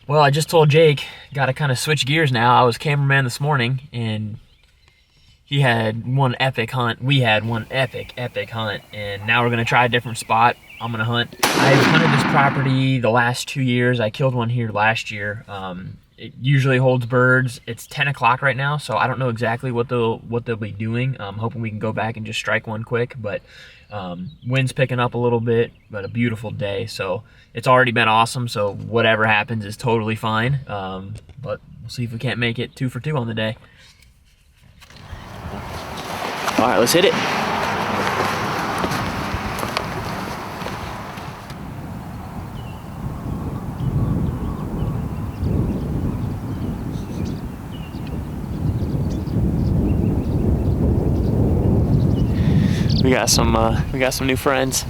Well, I just told Jake, got to kind of switch gears now. I was cameraman this morning, and he had one epic hunt. We had one epic hunt, and now we're gonna try a different spot. I'm gonna hunt. I've hunted this property the last 2 years. I killed one here last year. It usually holds birds. It's 10 o'clock right now, so I don't know exactly what they'll be doing. I'm hoping we can go back and just strike one quick, but wind's picking up a little bit, but a beautiful day. So it's already been awesome. So whatever happens is totally fine. But we'll see if we can't make it 2 for 2 on the day. All right, let's hit it. We got some new friends.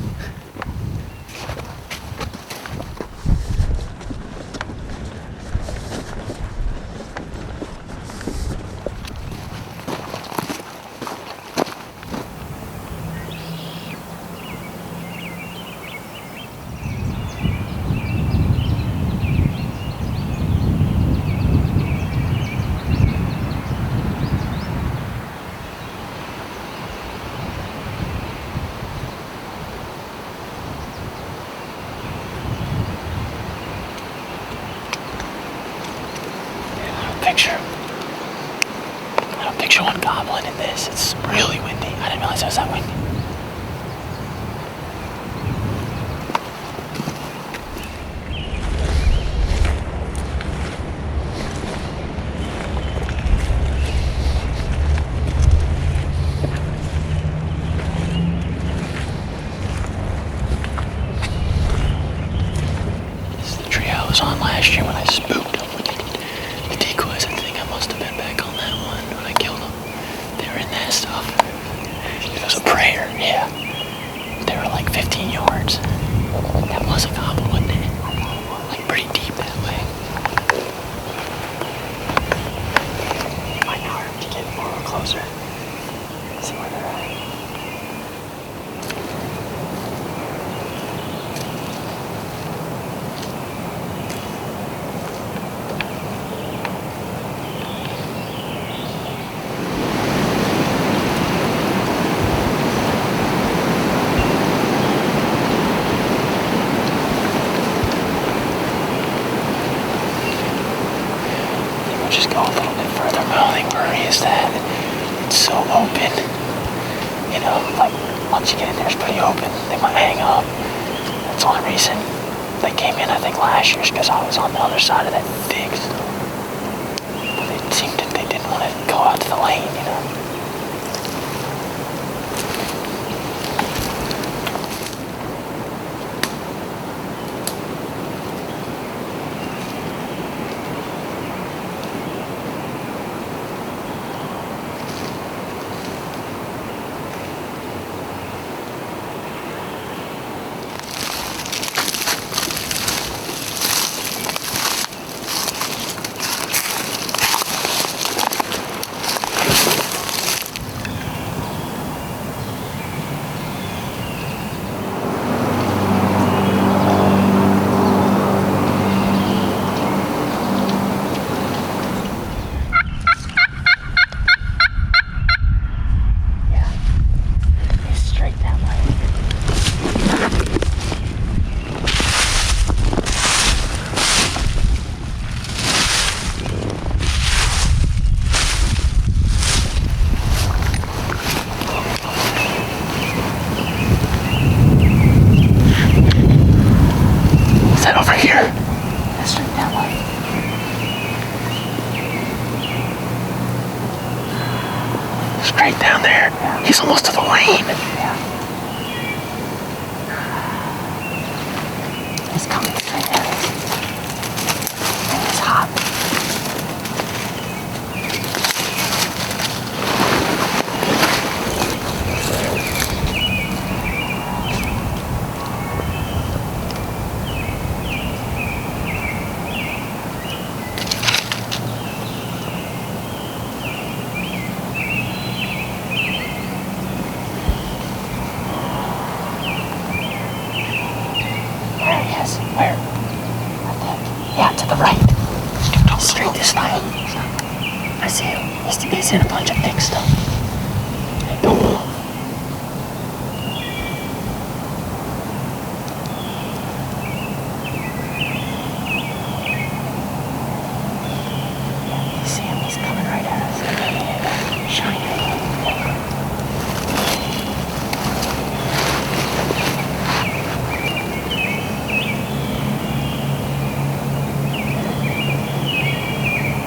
I don't picture one goblin in this. It's really windy. I didn't realize it was that windy. This is the tree I was on last year when I spooked them with the decoys. I think I must have been back on that one when I killed them. They were in that stuff. It was a prayer, yeah. They were like 15 yards. That was a goblin, wasn't it? Like pretty deep that way. Might not hurt to get a little closer. See where they're at. Just go a little bit further. My only worry is that it's so open. You know, like once you get in there, it's pretty open. They might hang up. That's the only reason they came in, I think, last year is because I was on the other side of that big storm. But they seemed that they didn't want to go out to the lane, you know. Straight down there. He's almost to the lane. He's coming straight at us. And he's hot. Where? Yeah, to the right. Straight this way. I see him. He's in a bunch of thick stuff. Hey, don't move. You see him? He's coming right at us. Shiny.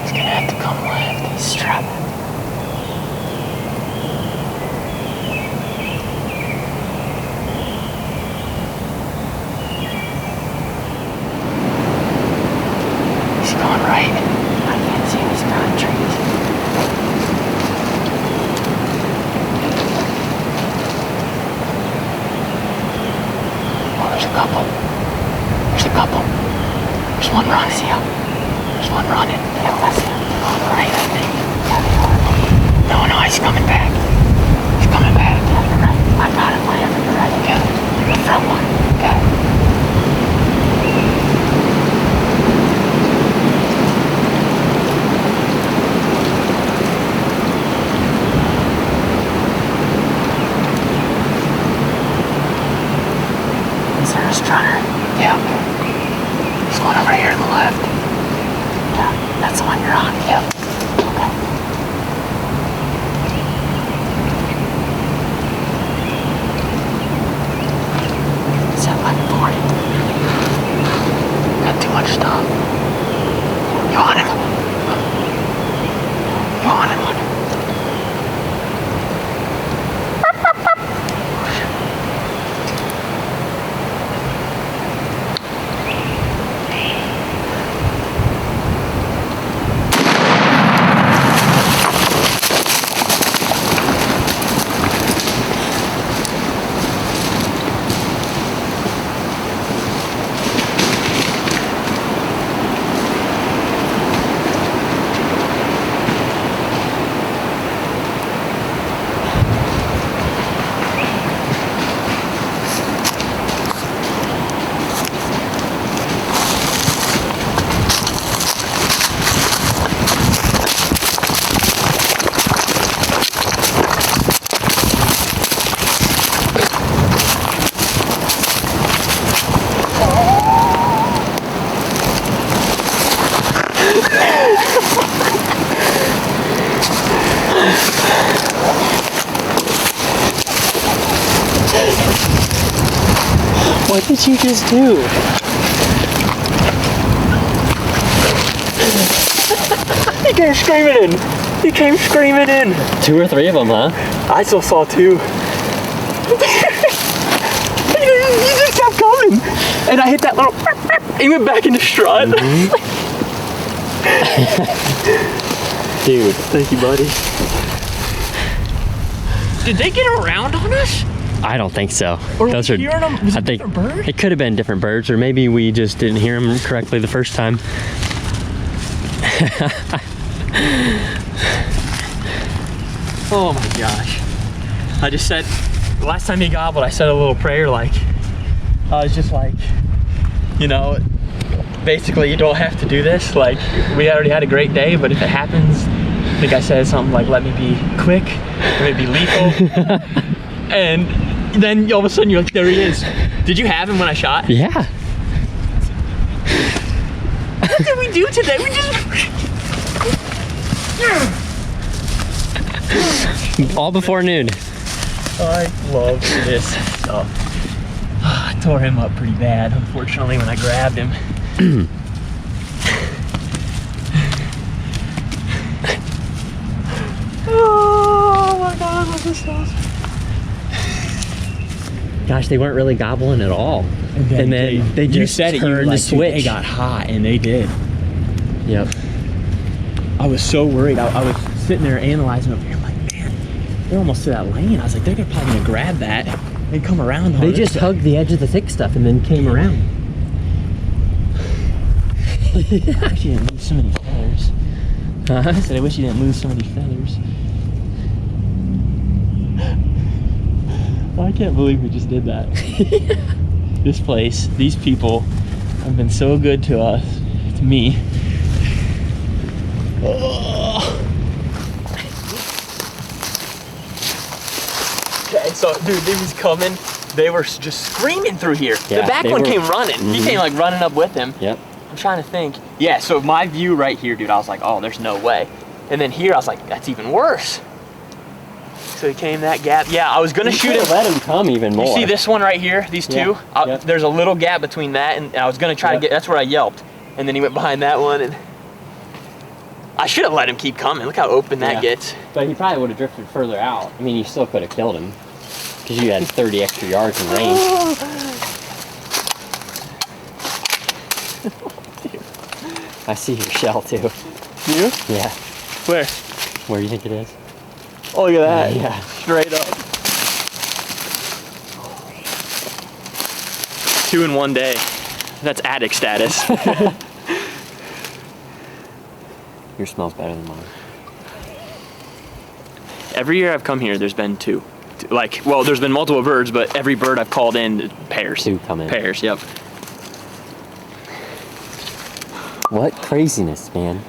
He's gonna have to come left. He's strapping. He's going right. I can't see him. He's behind trees. Oh, there's a couple. There's a couple. There's one running. See him? There's one running. Yeah, I see him. They're on the right, I think. Yeah, they are. No, he's coming back. He's coming back. Yeah, you're right. I got him whenever you're ready. Yeah. The front one. Okay. Is there a strutter? Yeah. There's one over here to the left. Yeah, that's the one you're on. Yep. Okay. It's at like 40. Got too much stuff. You on him? You on him? What did you just do? He came screaming in. He came screaming in. 2 or 3 of them, huh? I still saw 2. He just kept coming. And I hit that little... He went back into strut. Dude. Thank you, buddy. Did they get around on us? I don't think so. Or those are hearing them? Was it different bird? It could have been different birds, or maybe we just didn't hear them correctly the first time. Oh my gosh. I just said, the last time he gobbled, I said a little prayer like, I was just like, you know, basically you don't have to do this. Like, we already had a great day, but if it happens, I think I said something like, let me be quick, let me be lethal. And then all of a sudden you're like, there he is. Did you have him when I shot? Yeah. What did we do today? We just... All before noon. I love this stuff. I tore him up pretty bad, unfortunately, when I grabbed him. Oh my god, I love this stuff. Gosh, they weren't really gobbling at all. And then they just turned the switch. They got hot, and they did. Yep. I was so worried. I was sitting there analyzing over here. I'm like, man, they're almost to that lane. I was like, they're probably gonna grab that and come around. They just hugged the edge of the thick stuff and then came around. I wish you didn't lose so many feathers. I said, I wish you didn't lose so many feathers. I can't believe we just did that. This place, these people have been so good to us. to me. Oh. Okay, so dude, these coming. They were just screaming through here. Yeah, the back one came running. He came like running up with him. Yep. I'm trying to think. Yeah, so my view right here, dude, I was like, oh, there's no way. And then here, I was like, that's even worse. So he came that gap. Yeah, I was gonna shoot him. Let him come even more. You see this one right here? These two? Yep. There's a little gap between that, and I was gonna try to get. That's where I yelped. And then he went behind that one, and I should have let him keep coming. Look how open that gets. But he probably would have drifted further out. I mean, you still could have killed him because you had 30 extra yards in range. I see your shell too. You? Yeah. Where? Where do you think it is? Oh, look at that. Yeah. Straight up. 2 in 1 day. That's addict status. Your smells better than mine. Every year I've come here, there's been 2. Like, well, there's been multiple birds, but every bird I've called in, pairs. 2 come in. Pairs, yep. What craziness, man.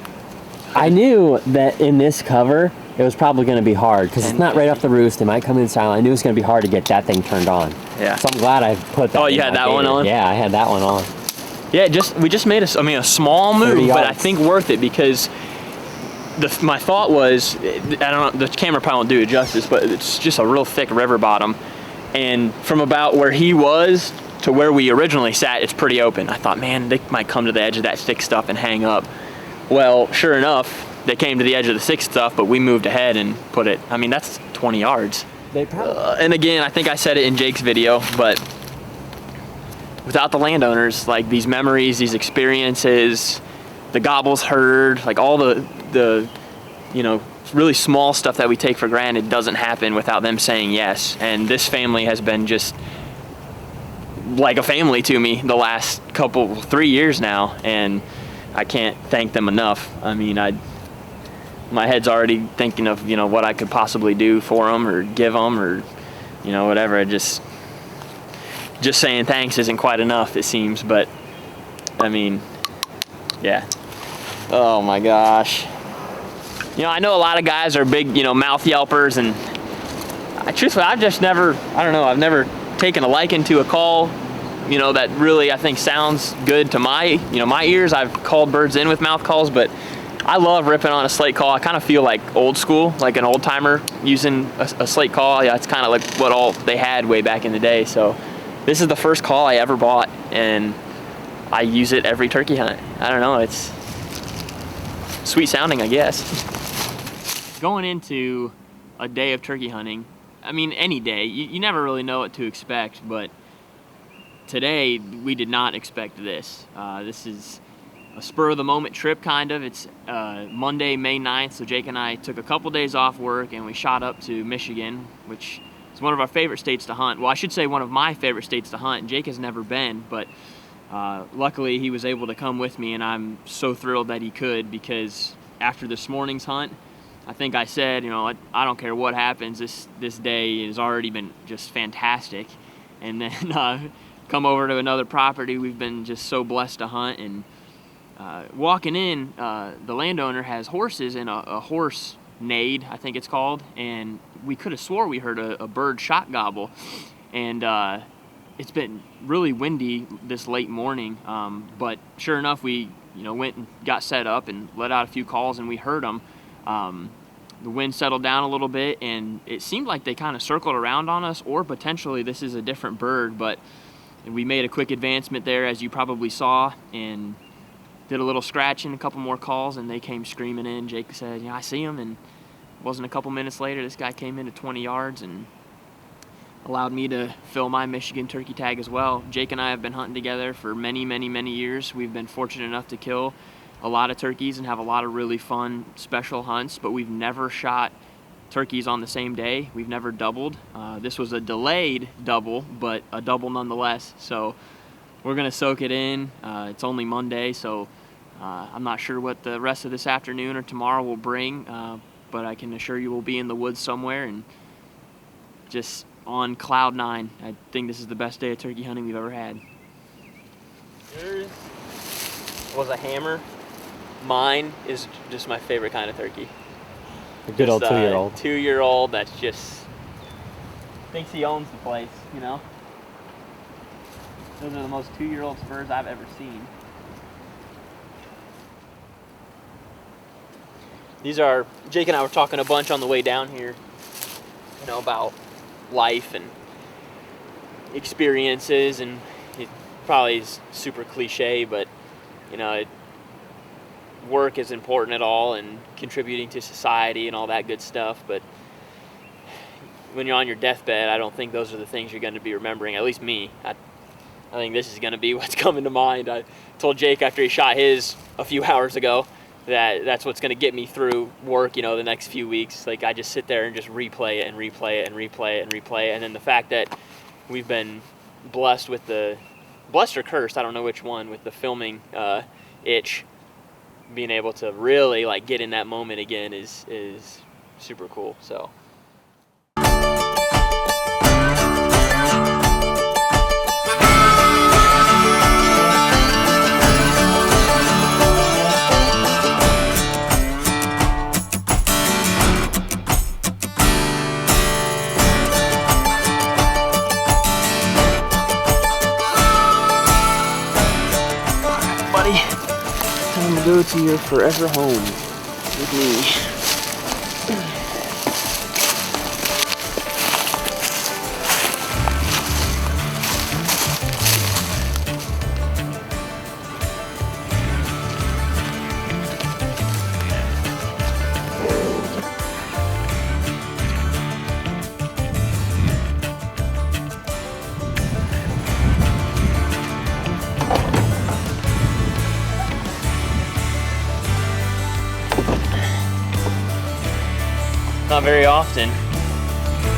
I knew that in this cover, it was probably going to be hard because it's not right off the roost. It might come in silent. I knew it was going to be hard to get that thing turned on. Yeah. So I'm glad I put that. Oh, you had that one on? Yeah, I had that one on. Yeah, we just made a small move, but I think worth it because my thought was, I don't know, the camera probably won't do it justice, but it's just a real thick river bottom. And from about where he was to where we originally sat, it's pretty open. I thought, man, they might come to the edge of that thick stuff and hang up. Well, sure enough, they came to the edge of the thick stuff, but we moved ahead and put it, I mean, that's 20 yards. They probably. And again, I think I said it in Jake's video, but without the landowners, like these memories, these experiences, the gobbles heard, like all the you know, really small stuff that we take for granted doesn't happen without them saying yes. And this family has been just like a family to me the last 3 years now, and I can't thank them enough. I mean, my head's already thinking of, you know, what I could possibly do for them or give them or, you know, whatever. Just saying thanks isn't quite enough, it seems, but I mean, yeah. Oh my gosh. You know, I know a lot of guys are big, you know, mouth yelpers, and truthfully, I've just never, I don't know, I've never taken a liking to a call, you know, that really I think sounds good to my ears. I've called birds in with mouth calls, but I love ripping on a slate call. I kind of feel like old school, like an old timer using a slate call. Yeah, it's kind of like what all they had way back in the day. So this is the first call I ever bought, and I use it every turkey hunt. I don't know, it's sweet sounding, I guess. Going into a day of turkey hunting, I mean, any day, you never really know what to expect, but today we did not expect this. This is a spur of the moment trip, kind of. It's Monday, May 9th, so Jake and I took a couple days off work and we shot up to Michigan, which is one of our favorite states to hunt. Well, I should say one of my favorite states to hunt. Jake has never been, but luckily he was able to come with me, and I'm so thrilled that he could, because after this morning's hunt, I think I said, you know, I don't care what happens, this day has already been just fantastic. And then come over to another property we've been just so blessed to hunt, and walking in, the landowner has horses and a horse neighed, I think it's called, and we could have swore we heard a bird shot gobble. And it's been really windy this late morning, but sure enough, we went and got set up and let out a few calls, and we heard them. The wind settled down a little bit, and it seemed like they kind of circled around on us, or potentially this is a different bird, but we made a quick advancement there, as you probably saw, and did a little scratching, a couple more calls, and they came screaming in. Jake said, I see them, and it wasn't a couple minutes later, this guy came in at 20 yards and allowed me to fill my Michigan turkey tag as well. Jake and I have been hunting together for many, many, many years. We've been fortunate enough to kill a lot of turkeys and have a lot of really fun special hunts, but we've never shot turkeys on the same day. We've never doubled. This was a delayed double, but a double nonetheless. So we're gonna soak it in. It's only Monday, so I'm not sure what the rest of this afternoon or tomorrow will bring, but I can assure you we'll be in the woods somewhere and just on cloud 9. I think this is the best day of turkey hunting we've ever had. was a hammer, mine is just my favorite kind of turkey. A good old Just, 2-year-old. 2-year-old that's just thinks he owns the place, you know? Those are the most 2-year-old spurs I've ever seen. These are, Jake and I were talking a bunch on the way down here, you know, about life and experiences, and it probably is super cliche, but, you know, work is important at all and contributing to society and all that good stuff, but when you're on your deathbed, I don't think those are the things you're going to be remembering, at least me. I think this is going to be what's coming to mind. I told Jake after he shot his a few hours ago that that's what's going to get me through work, you know, the next few weeks. Like, I just sit there and just replay it and replay it and replay it and replay it. And then the fact that we've been blessed with blessed or cursed, I don't know which one, with the filming itch, being able to really like get in that moment again is super cool. So. Time to go to your forever home with me.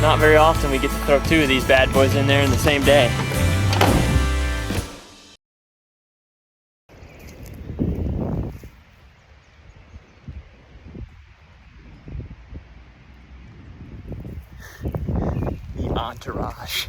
Not very often we get to throw 2 of these bad boys in there in the same day. The entourage.